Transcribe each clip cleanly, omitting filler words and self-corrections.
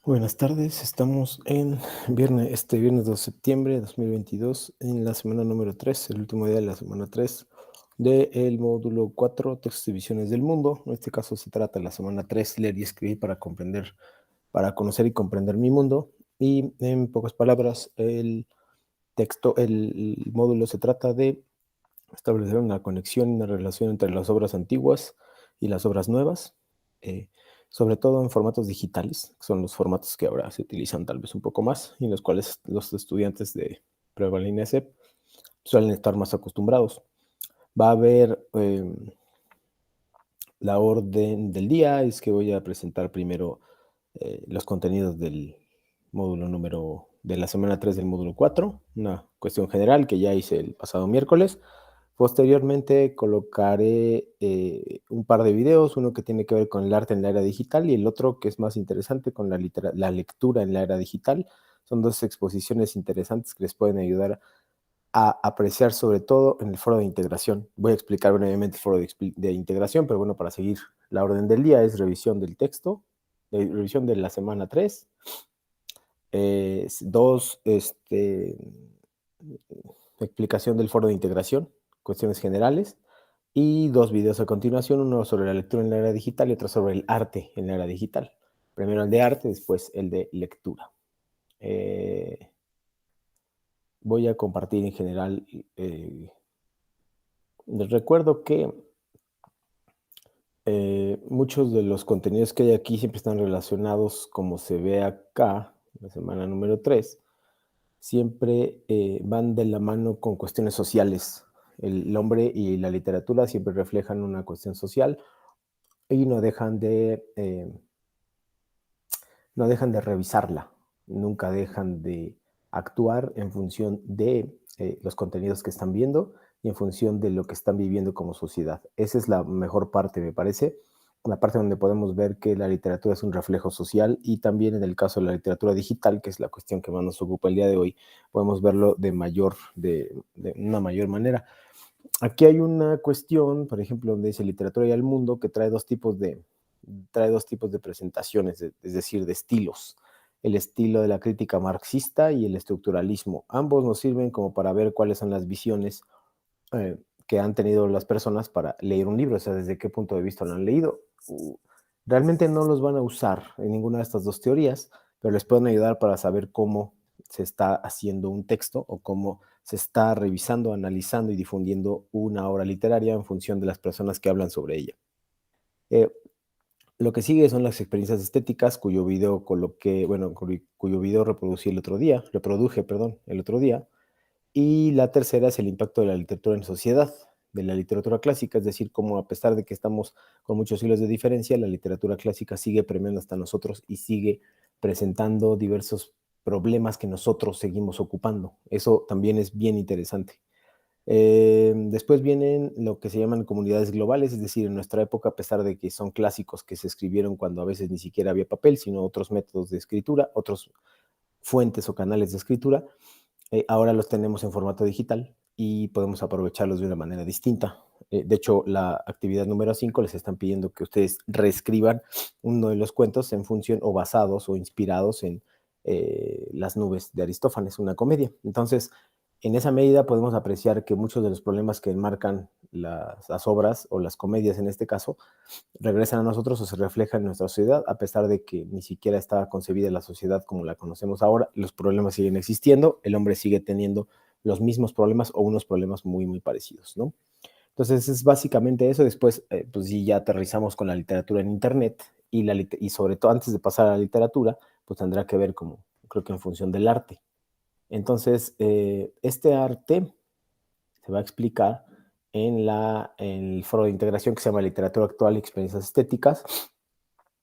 Buenas tardes, estamos en viernes 2 de septiembre de 2022, en la semana número 3, el último día de la semana 3 del módulo 4, textos y visiones del mundo. En este caso se trata de la semana 3, leer y escribir para comprender, para conocer y comprender mi mundo. Y en pocas palabras, el módulo se trata de establecer una conexión y una relación entre las obras antiguas y las obras nuevas, eh, sobre todo en formatos digitales, que son los formatos que ahora se utilizan tal vez un poco más y en los cuales los estudiantes de prueba línea CEP suelen estar más acostumbrados. Va a haber la orden del día, es que voy a presentar primero los contenidos del módulo número de la semana 3 del módulo 4, una cuestión general que ya hice el pasado miércoles. Posteriormente colocaré un par de videos, uno que tiene que ver con el arte en la era digital y el otro que es más interesante con la lectura en la era digital. Son dos exposiciones interesantes que les pueden ayudar a apreciar sobre todo en el foro de integración. Voy a explicar brevemente el foro de integración, pero bueno, para seguir la orden del día es revisión del texto, revisión de la semana 3, dos, explicación del foro de integración, cuestiones generales, y dos videos a continuación, uno sobre la lectura en la era digital y otro sobre el arte en la era digital. Primero el de arte, después el de lectura. Eh, Voy a compartir en general. Les recuerdo que muchos de los contenidos que hay aquí siempre están relacionados, como se ve acá, la semana número 3, siempre van de la mano con cuestiones sociales. El hombre y la literatura siempre reflejan una cuestión social y no dejan de revisarla, nunca dejan de actuar en función de los contenidos que están viendo y en función de lo que están viviendo como sociedad. Esa es la mejor parte, me parece, la parte donde podemos ver que la literatura es un reflejo social y también en el caso de la literatura digital, que es la cuestión que más nos ocupa el día de hoy, podemos verlo de una mayor manera. Aquí hay una cuestión, por ejemplo, donde dice literatura y el mundo, que trae dos tipos de presentaciones, es decir, de estilos. El estilo de la crítica marxista y el estructuralismo. Ambos nos sirven como para ver cuáles son las visiones que han tenido las personas para leer un libro, o sea, desde qué punto de vista lo han leído. Realmente no los van a usar en ninguna de estas dos teorías, pero les pueden ayudar para saber cómo se está haciendo un texto o cómo se está revisando, analizando y difundiendo una obra literaria en función de las personas que hablan sobre ella. Eh, lo que sigue son las experiencias estéticas, cuyo video coloqué, bueno, cuyo video reproduje, perdón, el otro día. Y la tercera es el impacto de la literatura en sociedad, de la literatura clásica, es decir, cómo a pesar de que estamos con muchos siglos de diferencia, la literatura clásica sigue premiando hasta nosotros y sigue presentando diversos problemas que nosotros seguimos ocupando. Eso también es bien interesante. Después vienen lo que se llaman comunidades globales, es decir, en nuestra época, a pesar de que son clásicos que se escribieron cuando a veces ni siquiera había papel, sino otros métodos de escritura, otros fuentes o canales de escritura, ahora los tenemos en formato digital y podemos aprovecharlos de una manera distinta. De hecho, la actividad número 5 les están pidiendo que ustedes reescriban uno de los cuentos en función o basados o inspirados en Las nubes de Aristófanes, una comedia. Entonces, en esa medida podemos apreciar que muchos de los problemas que enmarcan las obras o las comedias en este caso regresan a nosotros o se reflejan en nuestra sociedad, a pesar de que ni siquiera estaba concebida la sociedad como la conocemos ahora, los problemas siguen existiendo, el hombre sigue teniendo los mismos problemas o unos problemas muy, muy parecidos, ¿no? Entonces es básicamente eso, después pues sí ya aterrizamos con la literatura en Internet y sobre todo antes de pasar a la literatura, pues tendrá que ver como, creo que en función del arte. Entonces, este arte se va a explicar en el foro de integración que se llama Literatura Actual y Experiencias Estéticas,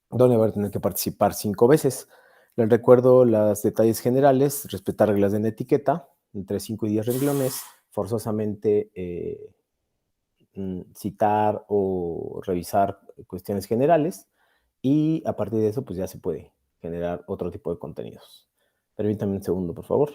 donde van a tener que participar 5 veces. Les recuerdo los detalles generales, respetar reglas de la etiqueta, entre 5 y 10 renglones, forzosamente citar o revisar cuestiones generales y a partir de eso pues ya se puede generar otro tipo de contenidos. Permítame un segundo, por favor.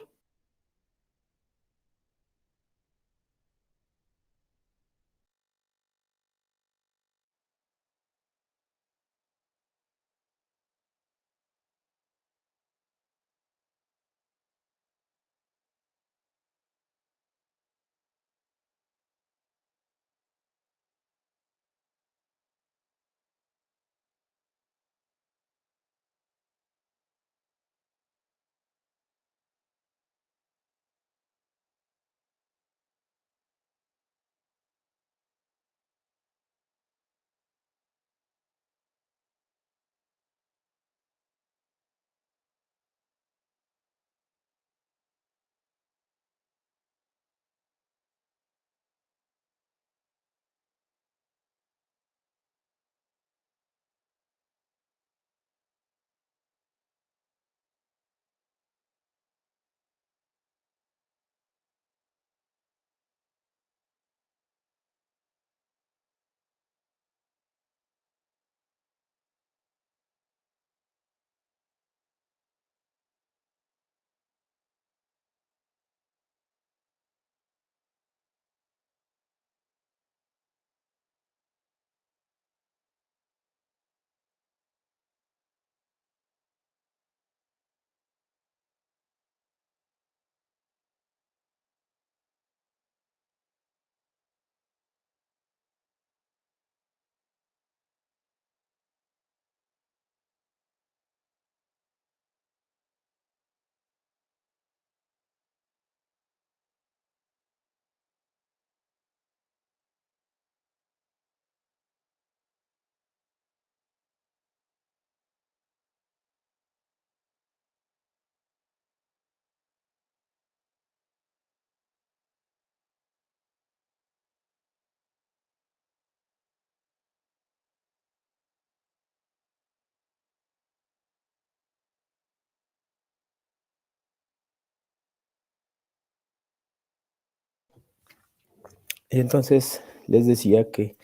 Y entonces les decía que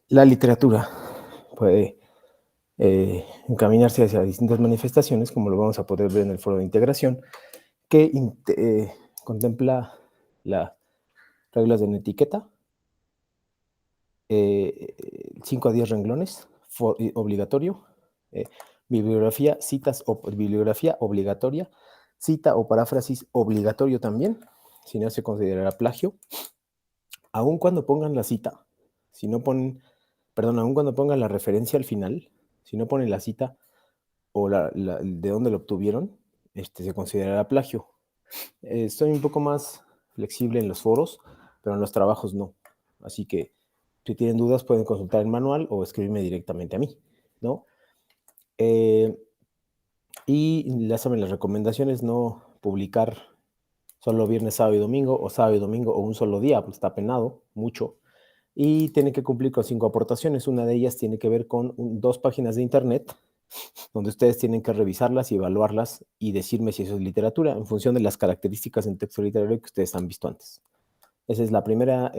la literatura puede encaminarse hacia distintas manifestaciones, como lo vamos a poder ver en el foro de integración, que contempla las reglas de una etiqueta, 5 a 10 renglones, obligatorio, bibliografía, bibliografía obligatoria, cita o paráfrasis obligatorio también, si no se considerará plagio, aun cuando pongan la cita, si no ponen, perdón, aun cuando pongan la referencia al final, si no ponen la cita o de dónde lo obtuvieron, se considerará plagio. Estoy un poco más flexible en los foros, pero en los trabajos no. Así que si tienen dudas pueden consultar el manual o escribirme directamente a mí, ¿no? Y ya saben, las recomendaciones: no publicar solo viernes, sábado y domingo, o sábado y domingo, o un solo día, pues está penado mucho. Y tiene que cumplir con 5 aportaciones. Una de ellas tiene que ver con 2 páginas de internet, donde ustedes tienen que revisarlas y evaluarlas y decirme si eso es literatura en función de las características en texto literario que ustedes han visto antes. Esa es la primera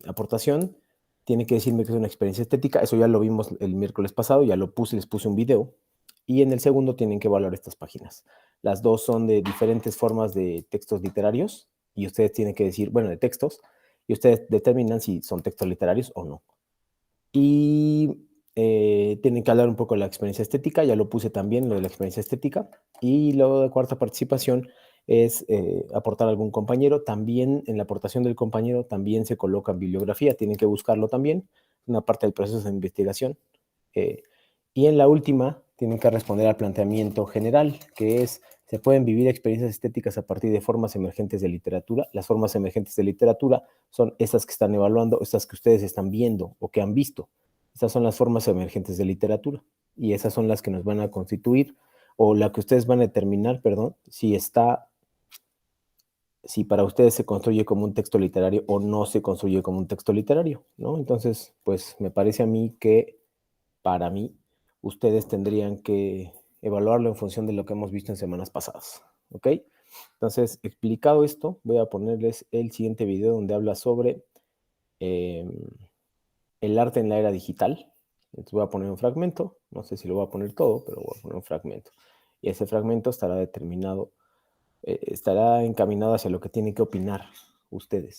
aportación. Tiene que decirme que es una experiencia estética. Eso ya lo vimos el miércoles pasado, ya lo puse, les puse un video. Y en el segundo tienen que evaluar estas páginas. Las dos son de diferentes formas de textos literarios y ustedes tienen que decir, bueno, de textos, y ustedes determinan si son textos literarios o no. Y tienen que hablar un poco de la experiencia estética, ya lo puse también, lo de la experiencia estética. Y luego de cuarta participación es aportar a algún compañero. También en la aportación del compañero también se coloca bibliografía, tienen que buscarlo también, una parte del proceso de investigación. Y en la última tienen que responder al planteamiento general, que es: ¿se pueden vivir experiencias estéticas a partir de formas emergentes de literatura? Las formas emergentes de literatura son estas que están evaluando, estas que ustedes están viendo o que han visto. Estas son las formas emergentes de literatura y esas son las que nos van a constituir, o la que ustedes van a determinar, perdón, si para ustedes se construye como un texto literario o no se construye como un texto literario, ¿no? Entonces, pues me parece a mí que, para mí, ustedes tendrían que evaluarlo en función de lo que hemos visto en semanas pasadas, ¿ok? Entonces, explicado esto, voy a ponerles el siguiente video donde habla sobre el arte en la era digital. Entonces voy a poner un fragmento, no sé si lo voy a poner todo, pero voy a poner un fragmento. Y ese fragmento estará determinado, estará encaminado hacia lo que tienen que opinar ustedes.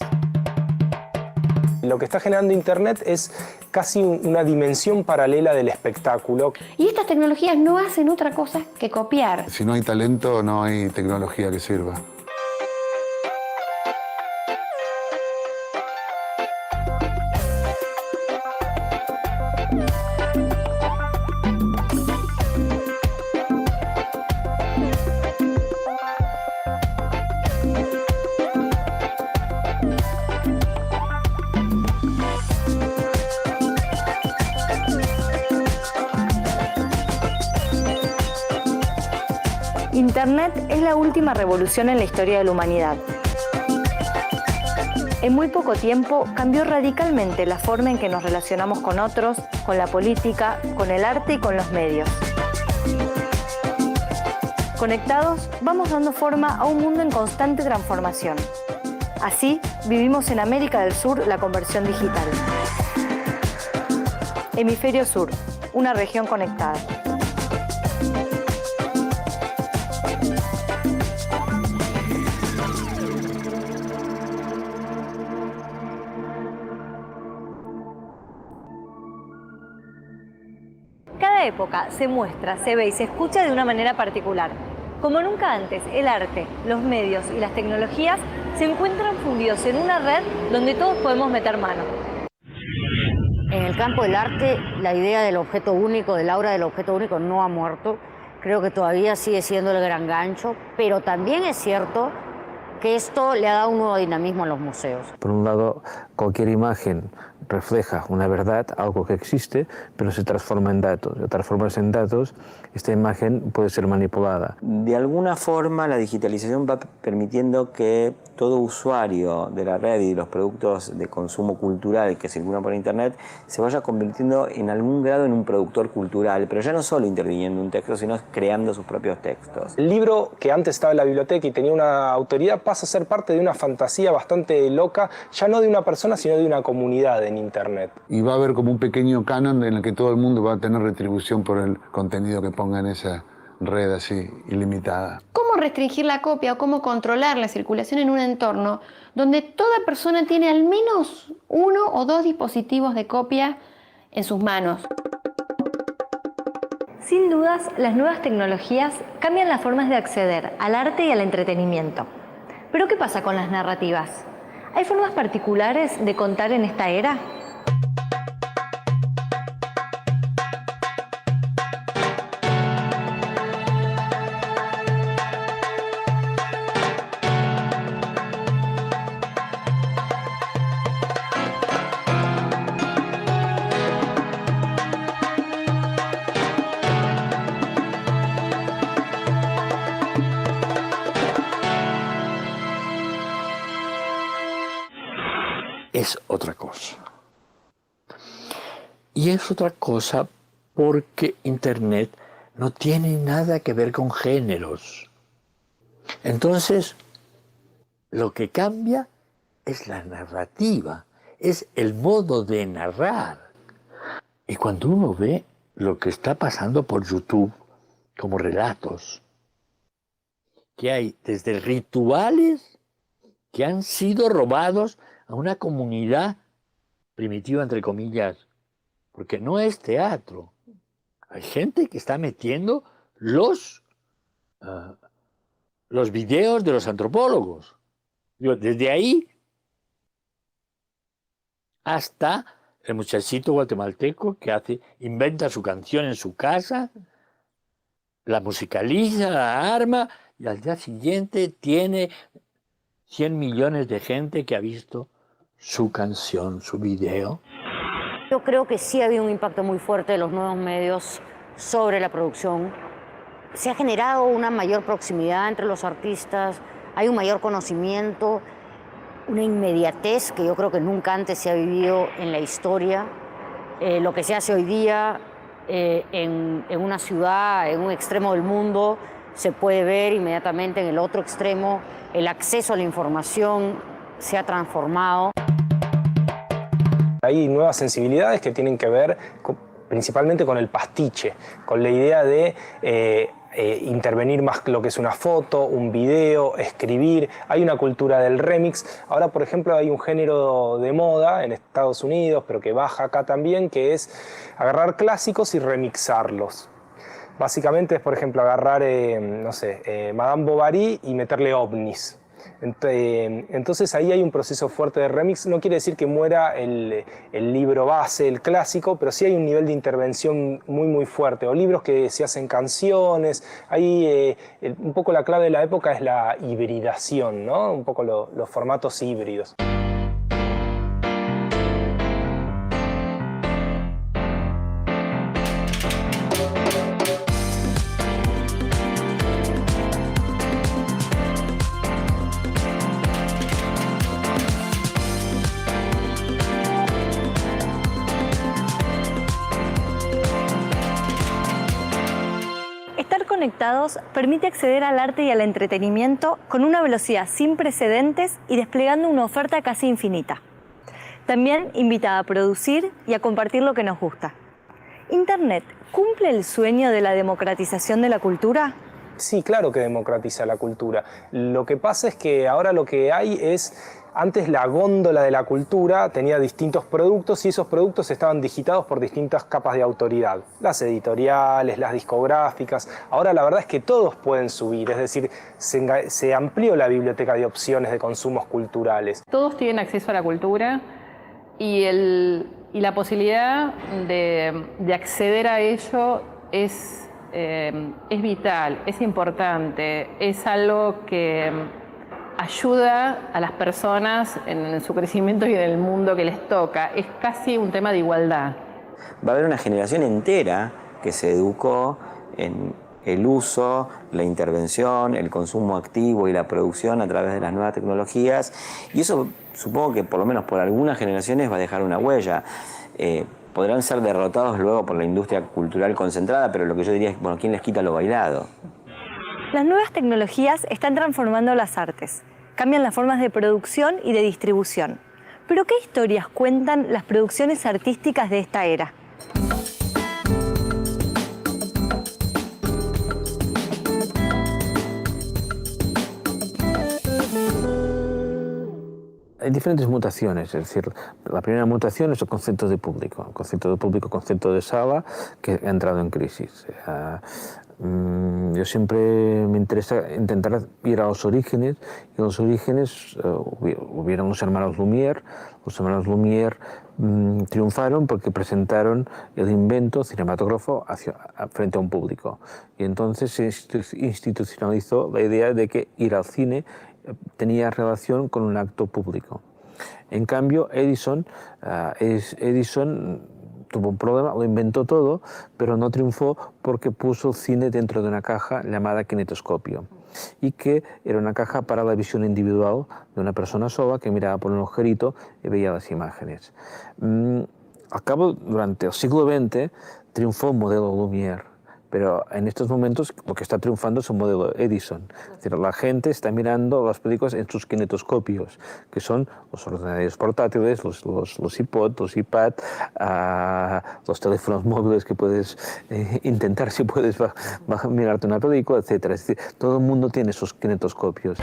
Lo que está generando Internet es casi una dimensión paralela del espectáculo. Y estas tecnologías no hacen otra cosa que copiar. Si no hay talento, no hay tecnología que sirva. Internet es la última revolución en la historia de la humanidad. En muy poco tiempo cambió radicalmente la forma en que nos relacionamos con otros, con la política, con el arte y con los medios. Conectados, vamos dando forma a un mundo en constante transformación. Así, vivimos en América del Sur la conversión digital. Hemisferio Sur, una región conectada. Cada época se muestra, se ve y se escucha de una manera particular. Como nunca antes, el arte, los medios y las tecnologías se encuentran fundidos en una red donde todos podemos meter mano. En el campo del arte, la idea del objeto único, del aura del objeto único, no ha muerto. Creo que todavía sigue siendo el gran gancho, pero también es cierto que esto le ha dado un nuevo dinamismo a los museos. Por un lado, cualquier imagen refleja una verdad, algo que existe, pero se transforma en datos. Al transformarse en datos, esta imagen puede ser manipulada. De alguna forma, la digitalización va permitiendo que todo usuario de la red y de los productos de consumo cultural que circulan por Internet se vaya convirtiendo en algún grado en un productor cultural, pero ya no solo interviniendo en un texto, sino creando sus propios textos. El libro que antes estaba en la biblioteca y tenía una autoridad pasa a ser parte de una fantasía bastante loca, ya no de una persona, sino de una comunidad en Internet. Y va a haber como un pequeño canon en el que todo el mundo va a tener retribución por el contenido que ponga en esa red así ilimitada. ¿Cómo restringir la copia o cómo controlar la circulación en un entorno donde toda persona tiene al menos 1 o 2 dispositivos de copia en sus manos? Sin dudas, las nuevas tecnologías cambian las formas de acceder al arte y al entretenimiento. Pero ¿qué pasa con las narrativas? ¿Hay formas particulares de contar en esta era? Es otra cosa. Y es otra cosa porque Internet no tiene nada que ver con géneros. Entonces, lo que cambia es la narrativa, es el modo de narrar. Y cuando uno ve lo que está pasando por YouTube como relatos, que hay desde rituales que han sido robados a una comunidad primitiva, entre comillas, porque no es teatro. Hay gente que está metiendo los videos de los antropólogos. Desde ahí hasta el muchachito guatemalteco que inventa su canción en su casa, la musicaliza, la arma, y al día siguiente tiene 100 millones de gente que ha visto su canción, su video. Yo creo que sí ha habido un impacto muy fuerte de los nuevos medios sobre la producción. Se ha generado una mayor proximidad entre los artistas, hay un mayor conocimiento, una inmediatez que yo creo que nunca antes se ha vivido en la historia. Lo que se hace hoy día en una ciudad, en un extremo del mundo, se puede ver inmediatamente en el otro extremo. El acceso a la información se ha transformado. Hay nuevas sensibilidades que tienen que ver principalmente con el pastiche, con la idea de intervenir más lo que es una foto, un video, escribir. Hay una cultura del remix. Ahora, por ejemplo, hay un género de moda en Estados Unidos, pero que baja acá también, que es agarrar clásicos y remixarlos. Básicamente es, por ejemplo, agarrar, Madame Bovary y meterle ovnis. Entonces ahí hay un proceso fuerte de remix. No quiere decir que muera el libro base, el clásico, pero sí hay un nivel de intervención muy muy fuerte. O libros que se hacen canciones. Ahí un poco la clave de la época es la hibridación, ¿no? Un poco los formatos híbridos. Conectados permite acceder al arte y al entretenimiento con una velocidad sin precedentes y desplegando una oferta casi infinita. También invita a producir y a compartir lo que nos gusta. ¿Internet cumple el sueño de la democratización de la cultura? Sí, claro que democratiza la cultura. Lo que pasa es que ahora lo que hay es... Antes la góndola de la cultura tenía distintos productos y esos productos estaban digitados por distintas capas de autoridad. Las editoriales, las discográficas. Ahora la verdad es que todos pueden subir, es decir, se amplió la biblioteca de opciones de consumos culturales. Todos tienen acceso a la cultura y la posibilidad de acceder a ello es vital, es importante, es algo que ayuda a las personas en su crecimiento y en el mundo que les toca. Es casi un tema de igualdad. Va a haber una generación entera que se educó en el uso, la intervención, el consumo activo y la producción a través de las nuevas tecnologías, y eso supongo que por lo menos por algunas generaciones va a dejar una huella. Podrán ser derrotados luego por la industria cultural concentrada, pero lo que yo diría es, bueno, ¿quién les quita lo bailado? Las nuevas tecnologías están transformando las artes, cambian las formas de producción y de distribución. Pero ¿qué historias cuentan las producciones artísticas de esta era? Hay diferentes mutaciones, es decir, la primera mutación es el concepto de público, concepto de sala, que ha entrado en crisis. Yo siempre me interesa intentar ir a los orígenes, y los orígenes hubieron los hermanos Lumière. Los hermanos Lumière triunfaron porque presentaron el invento cinematógrafo frente a un público, y entonces se institucionalizó la idea de que ir al cine tenía relación con un acto público. En cambio, Edison tuvo un problema, lo inventó todo, pero no triunfó porque puso el cine dentro de una caja llamada kinetoscopio, y que era una caja para la visión individual de una persona sola que miraba por un agujerito y veía las imágenes. Al cabo, durante el siglo XX, triunfó el modelo Lumière, pero en estos momentos lo que está triunfando es el modelo Edison. Es decir, la gente está mirando las películas en sus kinetoscopios, que son los ordenadores portátiles, los iPod, los iPad, los teléfonos móviles que puedes intentar si puedes mirarte una película, etc. Es decir, todo el mundo tiene esos kinetoscopios.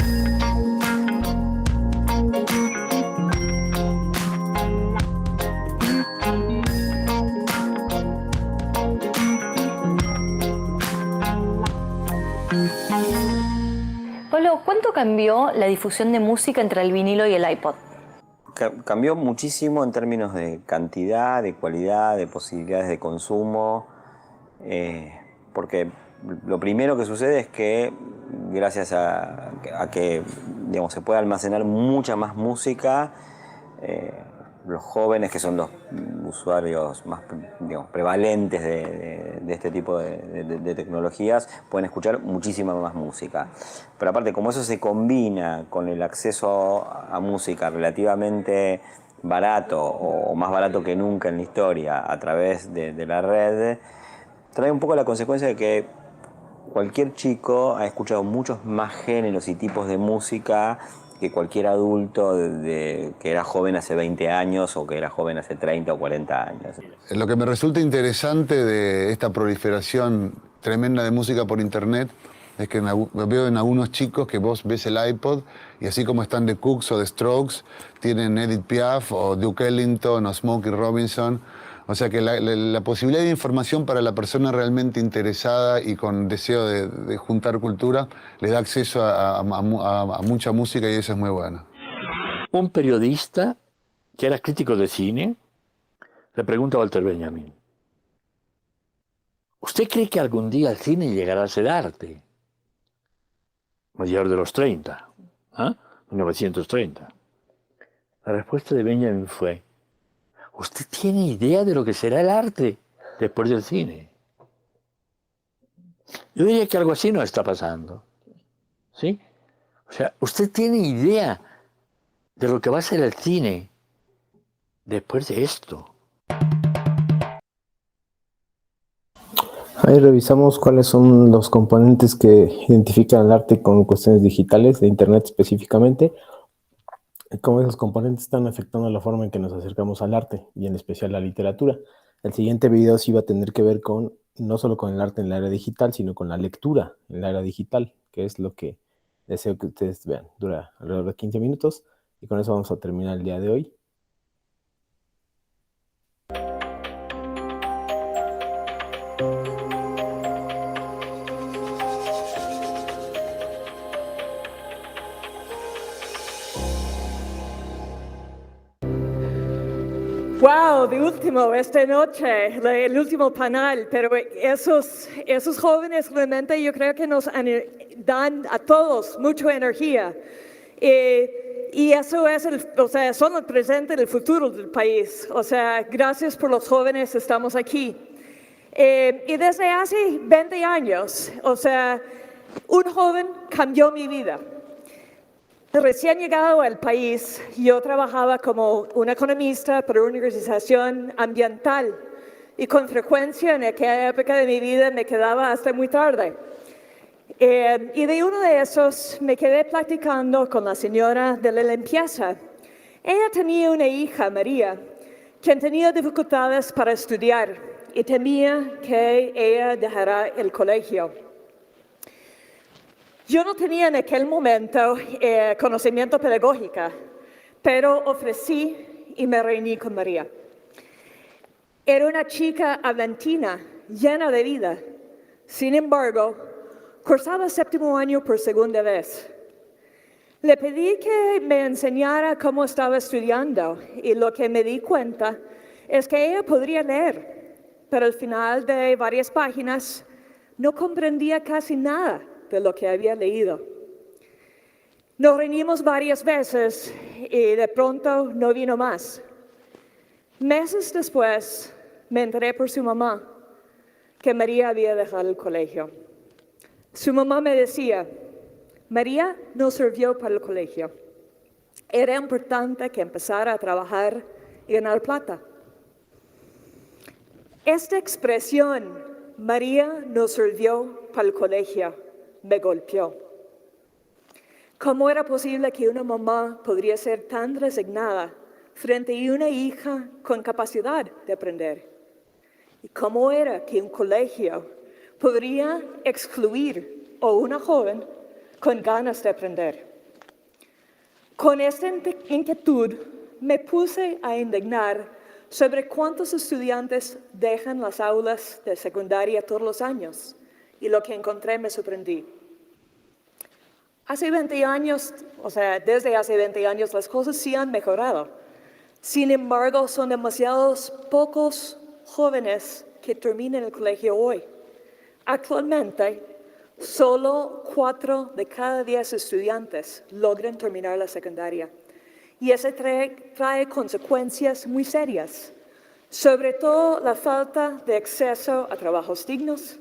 Pablo, ¿cuánto cambió la difusión de música entre el vinilo y el iPod? Cambió muchísimo en términos de cantidad, de cualidad, de posibilidades de consumo, porque lo primero que sucede es que gracias a que digamos, se puede almacenar mucha más música, los jóvenes, que son los usuarios más, digamos, prevalentes de este tipo de tecnologías, pueden escuchar muchísima más música. Pero aparte, como eso se combina con el acceso a música relativamente barato o más barato que nunca en la historia a través de la red, trae un poco la consecuencia de que cualquier chico ha escuchado muchos más géneros y tipos de música que cualquier adulto que era joven hace 20 años o que era joven hace 30 o 40 años. Lo que me resulta interesante de esta proliferación tremenda de música por internet es que veo en algunos chicos que vos ves el iPod y así como están The Cooks o The Strokes, tienen Edith Piaf o Duke Ellington o Smokey Robinson. O sea que la posibilidad de información para la persona realmente interesada y con deseo de juntar cultura le da acceso a mucha música, y eso es muy bueno. Un periodista que era crítico de cine le pregunta a Walter Benjamin: ¿usted cree que algún día el cine llegará a ser arte? Mayor de los 30, 1930. La respuesta de Benjamin fue: ¿usted tiene idea de lo que será el arte después del cine? Yo diría que algo así no está pasando, ¿sí? O sea, ¿usted tiene idea de lo que va a ser el cine después de esto? Ahí revisamos cuáles son los componentes que identifican el arte con cuestiones digitales, de Internet específicamente, cómo esos componentes están afectando la forma en que nos acercamos al arte, y en especial a la literatura. El siguiente video sí va a tener que ver con, no solo con el arte en la era digital, sino con la lectura en la era digital, que es lo que deseo que ustedes vean. Dura alrededor de 15 minutos, y con eso vamos a terminar el día de hoy. Wow, de último, esta noche, el último panel, pero esos jóvenes realmente yo creo que nos dan a todos mucha energía. Y eso es, son el presente y el futuro del país. O sea, gracias por los jóvenes, estamos aquí. Y desde hace 20 años, un joven cambió mi vida. Recién llegado al país, yo trabajaba como un economista para una organización ambiental y con frecuencia en aquella época de mi vida me quedaba hasta muy tarde. Y de uno de esos me quedé platicando con la señora de la limpieza. Ella tenía una hija, María, quien tenía dificultades para estudiar y temía que ella dejara el colegio. Yo no tenía en aquel momento conocimiento pedagógico, pero ofrecí y me reuní con María. Era una chica aventina, llena de vida. Sin embargo, cursaba séptimo año por segunda vez. Le pedí que me enseñara cómo estaba estudiando y lo que me di cuenta es que ella podría leer, pero al final de varias páginas no comprendía casi nada de lo que había leído. Nos reunimos varias veces y de pronto no vino más. Meses después me enteré por su mamá que María había dejado el colegio. Su mamá me decía, María no sirvió para el colegio. Era importante que empezara a trabajar y ganar plata. Esta expresión, María no sirvió para el colegio, me golpeó. ¿Cómo era posible que una mamá podría ser tan resignada frente a una hija con capacidad de aprender? ¿Y cómo era que un colegio podría excluir a una joven con ganas de aprender? Con esta inquietud me puse a indignar sobre cuántos estudiantes dejan las aulas de secundaria todos los años. Y lo que encontré me sorprendí. Hace 20 años, desde hace 20 años las cosas sí han mejorado. Sin embargo, son demasiados pocos jóvenes que terminan el colegio hoy. Actualmente, solo 4 de cada 10 estudiantes logran terminar la secundaria. Y eso trae consecuencias muy serias, sobre todo la falta de acceso a trabajos dignos,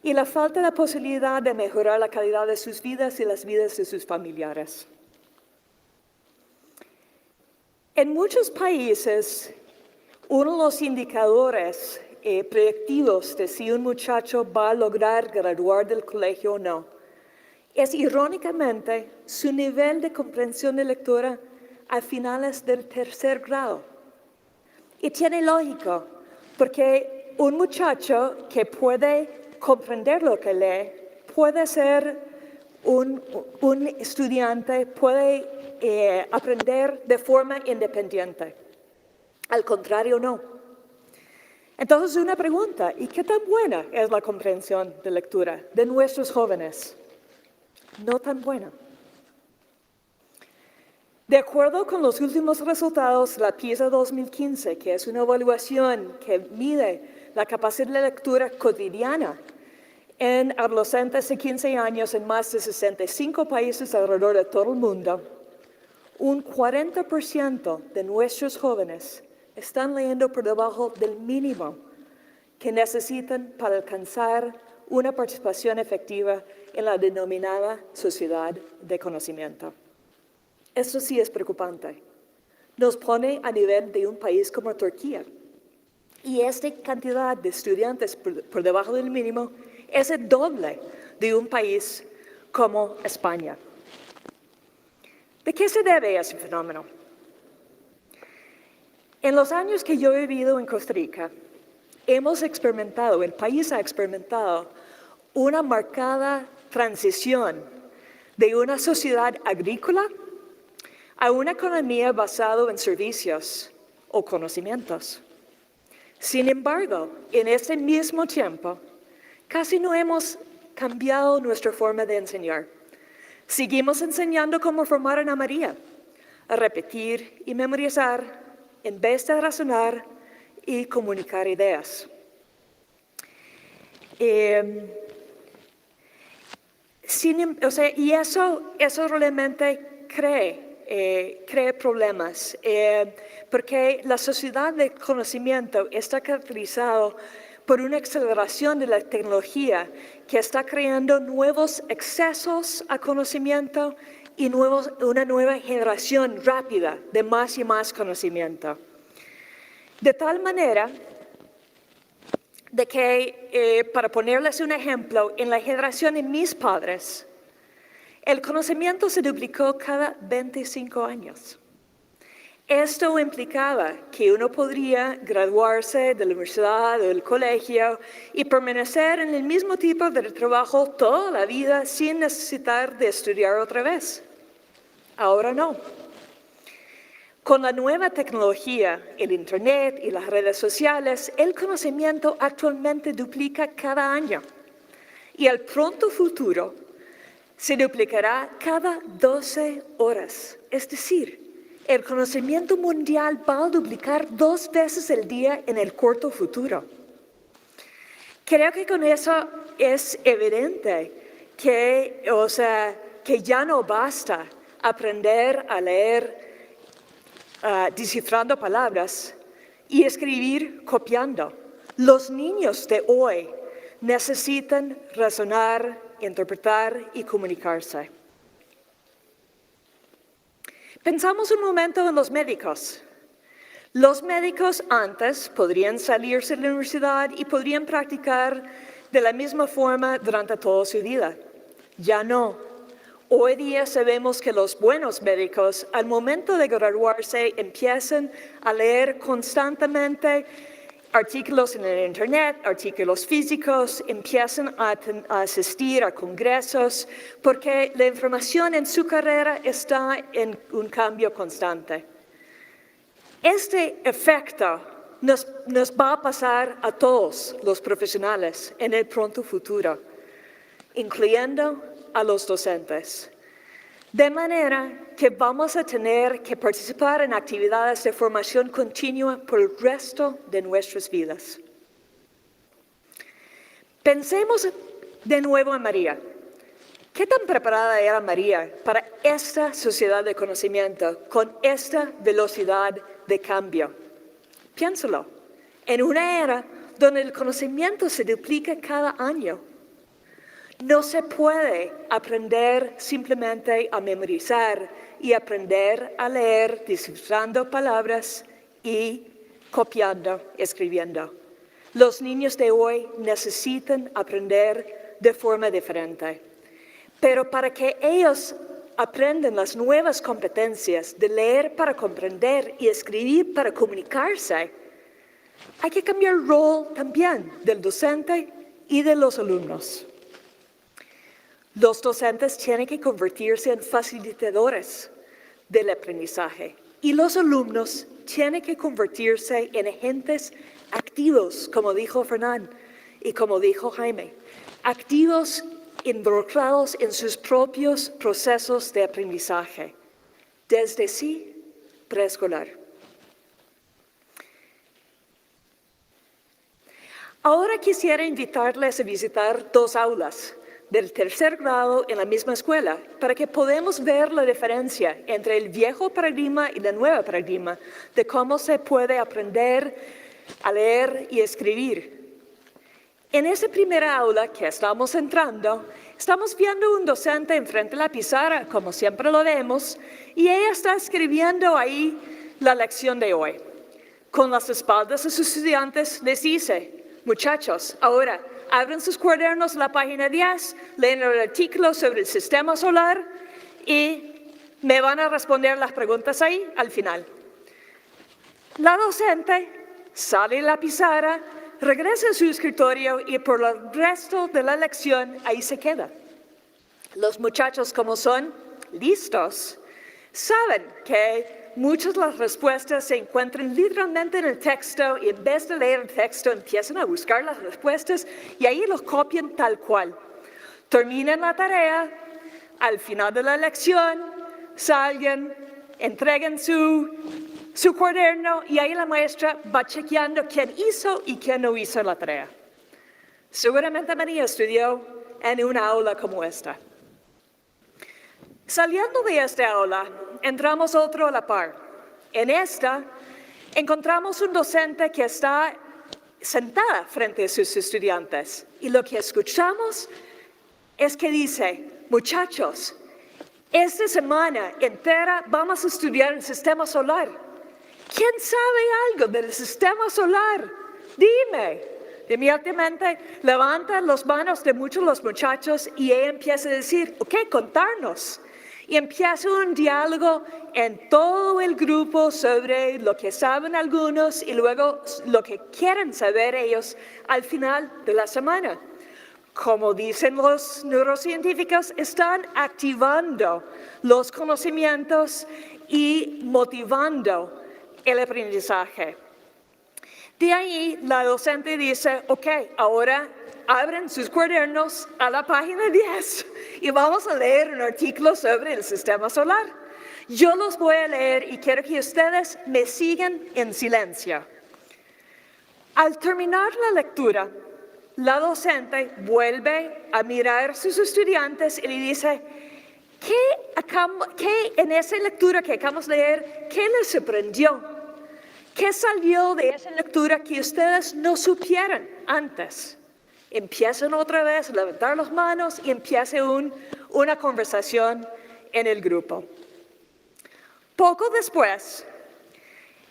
y la falta de posibilidad de mejorar la calidad de sus vidas y las vidas de sus familiares. En muchos países, uno de los indicadores predictivos de si un muchacho va a lograr graduar del colegio o no es, irónicamente, su nivel de comprensión de lectura a finales del 3er grado. Y tiene lógica, porque un muchacho que puede comprender lo que lee, puede ser un estudiante, puede aprender de forma independiente. Al contrario, no. Entonces, una pregunta, ¿y qué tan buena es la comprensión de lectura de nuestros jóvenes? No tan buena. De acuerdo con los últimos resultados de la PISA 2015, que es una evaluación que mide la capacidad de lectura cotidiana en adolescentes de 15 años en más de 65 países alrededor de todo el mundo, un 40% de nuestros jóvenes están leyendo por debajo del mínimo que necesitan para alcanzar una participación efectiva en la denominada sociedad de conocimiento. Esto sí es preocupante. Nos pone a nivel de un país como Turquía. Y esta cantidad de estudiantes por debajo del mínimo es el doble de un país como España. ¿De qué se debe ese fenómeno? En los años que yo he vivido en Costa Rica, el país ha experimentado una marcada transición de una sociedad agrícola a una economía basada en servicios o conocimientos. Sin embargo, en ese mismo tiempo, casi no hemos cambiado nuestra forma de enseñar. Seguimos enseñando cómo formar a María, a repetir y memorizar en vez de razonar y comunicar ideas. Y eso realmente cree problemas, porque la sociedad del conocimiento está caracterizada por una aceleración de la tecnología que está creando nuevos accesos a conocimiento y una nueva generación rápida de más y más conocimiento. De tal manera de que, para ponerles un ejemplo, en la generación de mis padres, el conocimiento se duplicó cada 25 años. Esto implicaba que uno podría graduarse de la universidad o del colegio y permanecer en el mismo tipo de trabajo toda la vida sin necesitar de estudiar otra vez. Ahora no. Con la nueva tecnología, el Internet y las redes sociales, el conocimiento actualmente duplica cada año. Y el pronto futuro se duplicará cada 12 horas. Es decir, el conocimiento mundial va a duplicar 2 veces al día en el corto futuro. Creo que con eso es evidente que ya no basta aprender a leer descifrando palabras y escribir copiando. Los niños de hoy necesitan razonar, interpretar y comunicarse. Pensamos un momento en los médicos. Los médicos antes podrían salirse de la universidad y podrían practicar de la misma forma durante toda su vida. Ya no. Hoy día sabemos que los buenos médicos, al momento de graduarse, empiezan a leer constantemente artículos en el Internet, artículos físicos, empiezan a asistir a congresos, porque la información en su carrera está en un cambio constante. Este efecto nos va a pasar a todos los profesionales en el pronto futuro, incluyendo a los docentes. De manera que vamos a tener que participar en actividades de formación continua por el resto de nuestras vidas. Pensemos de nuevo en María. ¿Qué tan preparada era María para esta sociedad de conocimiento con esta velocidad de cambio? Piénsalo. En una era donde el conocimiento se duplica cada año, no se puede aprender simplemente a memorizar y aprender a leer descifrando palabras y copiando, escribiendo. Los niños de hoy necesitan aprender de forma diferente. Pero para que ellos aprendan las nuevas competencias de leer para comprender y escribir para comunicarse, hay que cambiar el rol también del docente y de los alumnos. Los docentes tienen que convertirse en facilitadores del aprendizaje y los alumnos tienen que convertirse en agentes activos, como dijo Fernán y como dijo Jaime, activos involucrados en sus propios procesos de aprendizaje, desde preescolar. Ahora quisiera invitarles a visitar 2 aulas del tercer grado en la misma escuela, para que podamos ver la diferencia entre el viejo paradigma y el nuevo paradigma de cómo se puede aprender a leer y escribir. En esa primera aula que estamos entrando, estamos viendo un docente enfrente de la pizarra, como siempre lo vemos, y ella está escribiendo ahí la lección de hoy. Con las espaldas de sus estudiantes les dice, muchachos, ahora abren sus cuadernos a la página 10, leen el artículo sobre el sistema solar y me van a responder las preguntas ahí al final. La docente sale de la pizarra, regresa a su escritorio y por el resto de la lección ahí se queda. Los muchachos, como son listos, saben que muchas de las respuestas se encuentran literalmente en el texto y en vez de leer el texto empiezan a buscar las respuestas y ahí los copian tal cual. Terminan la tarea, al final de la lección salgan, entreguen su cuaderno y ahí la maestra va chequeando quién hizo y quién no hizo la tarea. Seguramente María estudió en una aula como esta. Saliendo de esta aula, entramos otro a la par. En esta, encontramos un docente que está sentada frente a sus estudiantes y lo que escuchamos es que dice, muchachos, esta semana entera vamos a estudiar el sistema solar. ¿Quién sabe algo del sistema solar? Dime. Inmediatamente levanta las manos de muchos de los muchachos y ella empieza a decir, ok, contarnos. Y empieza un diálogo en todo el grupo sobre lo que saben algunos y luego lo que quieren saber ellos al final de la semana. Como dicen los neurocientíficos, están activando los conocimientos y motivando el aprendizaje. De ahí la docente dice, ok, ahora abren sus cuadernos a la página 10 y vamos a leer un artículo sobre el sistema solar. Yo los voy a leer y quiero que ustedes me sigan en silencio. Al terminar la lectura, la docente vuelve a mirar a sus estudiantes y le dice, ¿qué en esa lectura que acabamos de leer, qué les sorprendió? ¿Qué salió de esa lectura que ustedes no supieran antes? Empiezan otra vez a levantar las manos y empieza una conversación en el grupo. Poco después,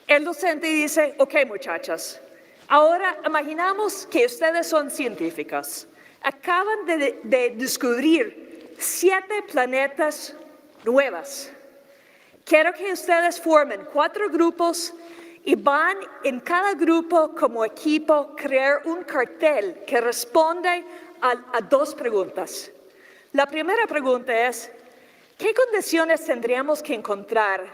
el docente dice, ok muchachos, ahora imaginamos que ustedes son científicos. Acaban de descubrir 7 planetas nuevos. Quiero que ustedes formen 4 grupos y van en cada grupo como equipo crear un cartel que responde a 2 preguntas. La primera pregunta es, ¿qué condiciones tendríamos que encontrar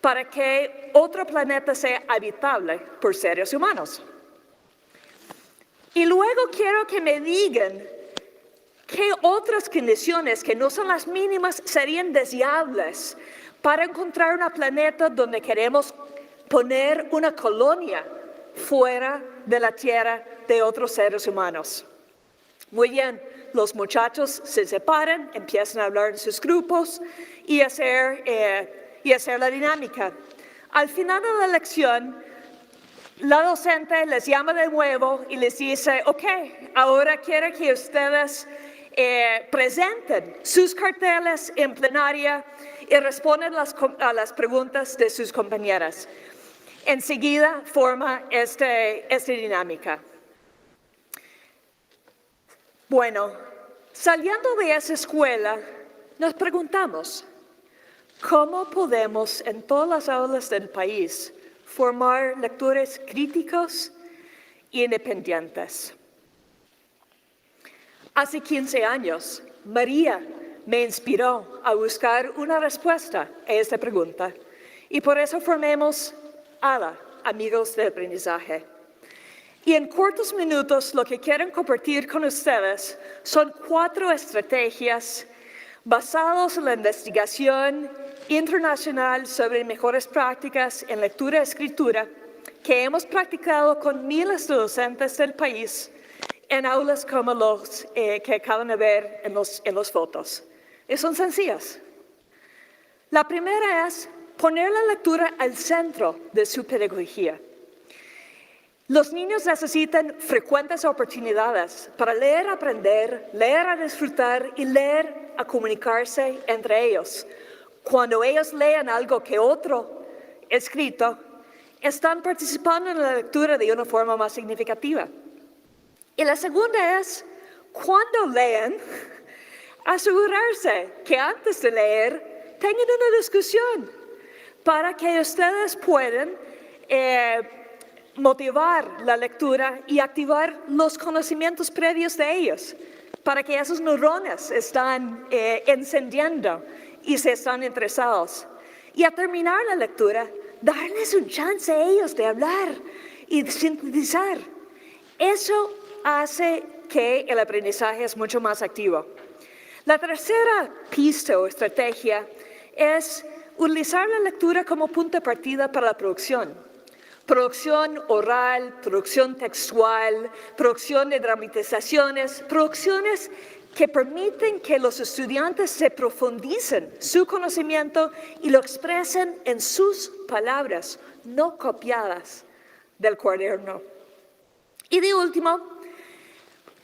para que otro planeta sea habitable por seres humanos? Y luego quiero que me digan qué otras condiciones que no son las mínimas serían deseables para encontrar un planeta donde queremos poner una colonia fuera de la Tierra de otros seres humanos. Muy bien, los muchachos se separan, empiezan a hablar en sus grupos y hacer la dinámica. Al final de la lección, la docente les llama de nuevo y les dice, ok, ahora quiero que ustedes presenten sus carteles en plenaria y responden a las preguntas de sus compañeras. Enseguida forma esta dinámica. Bueno, saliendo de esa escuela, nos preguntamos, ¿cómo podemos en todas las aulas del país formar lectores críticos e independientes? Hace 15 años, María me inspiró a buscar una respuesta a esta pregunta y por eso formemos ALA, Amigos del Aprendizaje. Y en cortos minutos lo que quiero compartir con ustedes son 4 estrategias basadas en la investigación internacional sobre mejores prácticas en lectura y escritura que hemos practicado con miles de docentes del país en aulas como los que acaban de ver en las fotos. Y son sencillas. La primera es poner la lectura al centro de su pedagogía. Los niños necesitan frecuentes oportunidades para leer a aprender, leer a disfrutar y leer a comunicarse entre ellos. Cuando ellos leen algo que otro escrito, están participando en la lectura de una forma más significativa. Y la segunda es, cuando leen, asegurarse que antes de leer tengan una discusión para que ustedes puedan motivar la lectura y activar los conocimientos previos de ellos, para que esos neuronas están encendiendo y se están interesados. Y a terminar la lectura, darles un chance a ellos de hablar y de sintetizar. Eso hace que el aprendizaje es mucho más activo. La tercera pista o estrategia es utilizar la lectura como punto de partida para la producción. Producción oral, producción textual, producción de dramatizaciones, producciones que permiten que los estudiantes se profundicen su conocimiento y lo expresen en sus palabras, no copiadas del cuaderno. Y de último,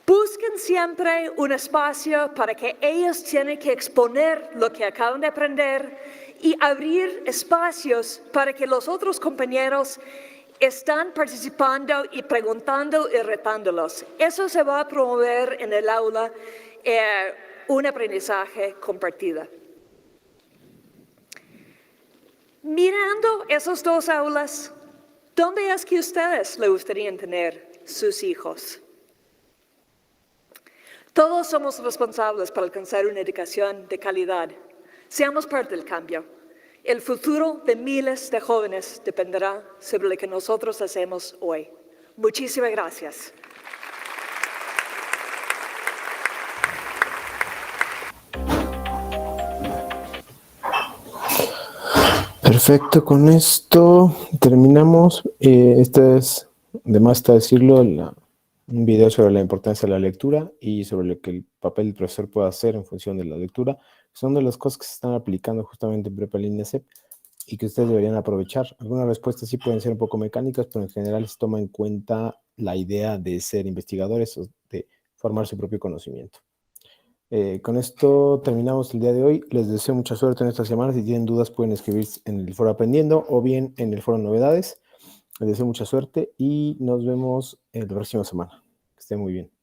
busquen siempre un espacio para que ellos tienen que exponer lo que acaban de aprender y abrir espacios para que los otros compañeros están participando y preguntando y retándolos. Eso se va a promover en el aula, un aprendizaje compartido. Mirando esos dos aulas, ¿dónde es que ustedes le gustaría tener sus hijos? Todos somos responsables para alcanzar una educación de calidad. Seamos parte del cambio. El futuro de miles de jóvenes dependerá sobre lo que nosotros hacemos hoy. Muchísimas gracias. Perfecto, con esto terminamos. Este es, además está decirlo, un video sobre la importancia de la lectura y sobre lo que el papel del profesor puede hacer en función de la lectura. Son de las cosas que se están aplicando justamente en Prepa Línea CEP y que ustedes deberían aprovechar. Algunas respuestas sí pueden ser un poco mecánicas, pero en general se toma en cuenta la idea de ser investigadores o de formar su propio conocimiento. Con esto terminamos el día de hoy. Les deseo mucha suerte en esta semana. Si tienen dudas pueden escribir en el foro Aprendiendo o bien en el foro Novedades. Les deseo mucha suerte y nos vemos la próxima semana. Que estén muy bien.